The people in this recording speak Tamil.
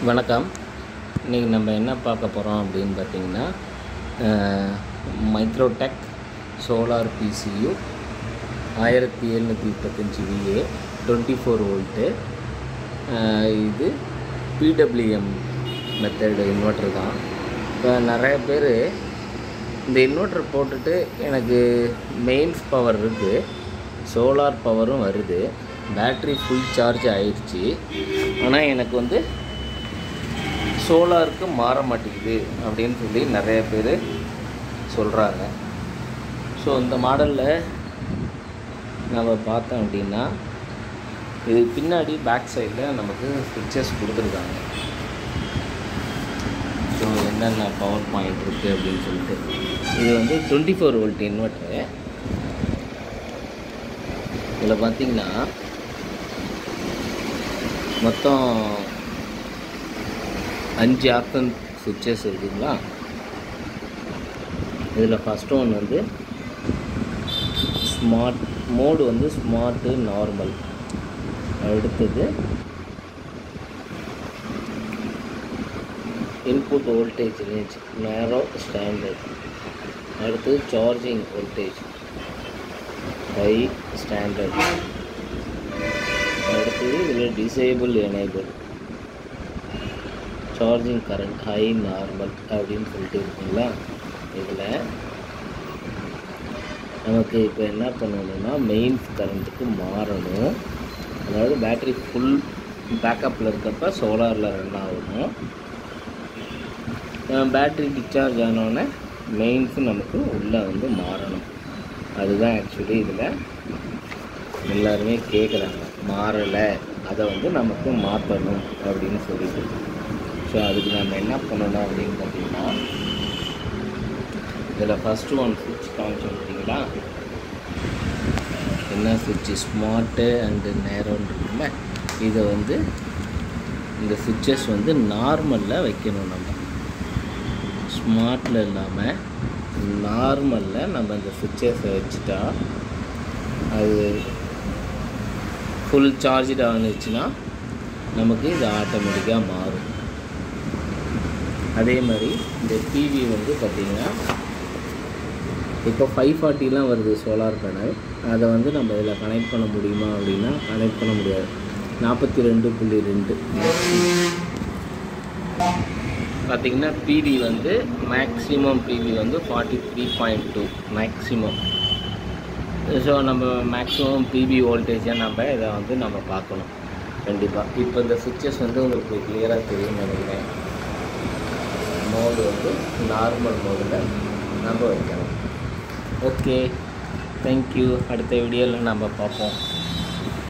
வணக்கம். இன்றைக்கி நம்ம என்ன பார்க்க போகிறோம் அப்படின்னு பார்த்திங்கன்னா, மைக்ரோடெக் சோலார் பிசியு 1735 VA 24 வோல்ட்டு. இது PWM மெத்தடு இன்வெர்ட்டர் தான். இப்போ நிறைய பேர் இந்த இன்வெர்ட்டர் போட்டுட்டு எனக்கு மெயின்ஸ் பவர் இருக்குது, சோலார் பவரும் வருது, பேட்ரி ஃபுல் சார்ஜ் ஆயிடுச்சு, ஆனால் எனக்கு வந்து சோலாருக்கு மாற மாட்டேங்குது அப்படின்னு சொல்லி நிறைய பேர் சொல்கிறாங்க. ஸோ இந்த மாடலில் நம்ம பார்த்தோம் அப்படின்னா, இது பின்னாடி பேக் சைடில் நமக்கு ஸ்விட்சஸ் கொடுத்துருக்காங்க. ஸோ என்னென்ன பவர் பாயிண்ட் இருக்குது அப்படின்னு சொல்லிட்டு, இது வந்து 24 வோல்ட் இன்வெர்ட்டரு. இதில் பார்த்திங்கன்னா மொத்தம் 5 ஆப்ஷன் சுவிட்சஸ் இருக்குங்களா. இதில் ஃபஸ்ட்டு ஒன்று வந்து ஸ்மார்ட் மோடு, வந்து ஸ்மார்ட்டு, நார்மல். அடுத்தது இன்புட் வோல்டேஜ் ரேஞ்ச், நேரோ, ஸ்டாண்டர்ட். அடுத்தது சார்ஜிங் வோல்டேஜ், ஹை, ஸ்டாண்டர்ட். அடுத்தது இதில் disable, enable, charging current, high, normal அப்படின்னு சொல்லிட்டு இருக்குங்களா. இதில் நமக்கு இப்போ என்ன பண்ணணும்னா, மெயின்ஸ் கரண்ட்டுக்கு மாறணும். அதாவது பேட்ரி ஃபுல் பேக்கப்பில் இருக்கப்போ சோலாரில் ரன் ஆகணும். பேட்ரி டிஸ்சார்ஜ் ஆனோடனே மெயின்ஸு நமக்கு உள்ளே வந்து மாறணும். அதுதான் ஆக்சுவலி இதில் எல்லாருமே கேட்குறாங்க, மாறலை, அதை வந்து நமக்கு மாற்றணும் அப்படின்னு சொல்லிட்டு. ஸோ அதுக்கு நம்ம என்ன பண்ணணும் அப்படின்னு பார்த்தீங்கன்னா, இதில் ஃபஸ்ட்டு ஒன் சுவிட்ச் காமிச்சு பார்த்தீங்களா, என்ன சுவிட்சு, ஸ்மார்ட்டு அண்டு நேரோன்னு இருக்குல்ல. இதை வந்து இந்த சுவிட்சஸ் வந்து நார்மலில் வைக்கணும். நம்ம ஸ்மார்ட்டில் இல்லாமல் நார்மலில் நம்ம இந்த சுவிட்சஸை வச்சுட்டா அது ஃபுல் சார்ஜ் ஆனிச்சுன்னா நமக்கு இது ஆட்டோமேட்டிக்காக மாறும். அதே மாதிரி இந்த டிவி வந்து பார்த்திங்கன்னா, இப்போ 540 வருது சோலார் பேனல். அதை வந்து நம்ம இதில் கனெக்ட் பண்ண முடியுமா அப்படின்னா கனெக்ட் பண்ண முடியாது. 42.2 பார்த்திங்கன்னா பிவி வந்து மேக்ஸிமம், பிவி வந்து 43.2 மேக்ஸிமம். ஸோ நம்ம மேக்ஸிமம் பிவி வோல்டேஜை நம்ம இதை வந்து நம்ம பார்க்கணும் கண்டிப்பாக. இப்போ இந்த சுவிட்சஸ் வந்து உங்களுக்கு கிளியராக தெரியும்னு நினைக்கிறேன். மோடு வந்து நார்மல் மோடில் நம்ம வைக்கணும். Okay, thank you. அடுத்த வீடியோவில் நம்ம பார்ப்போம்.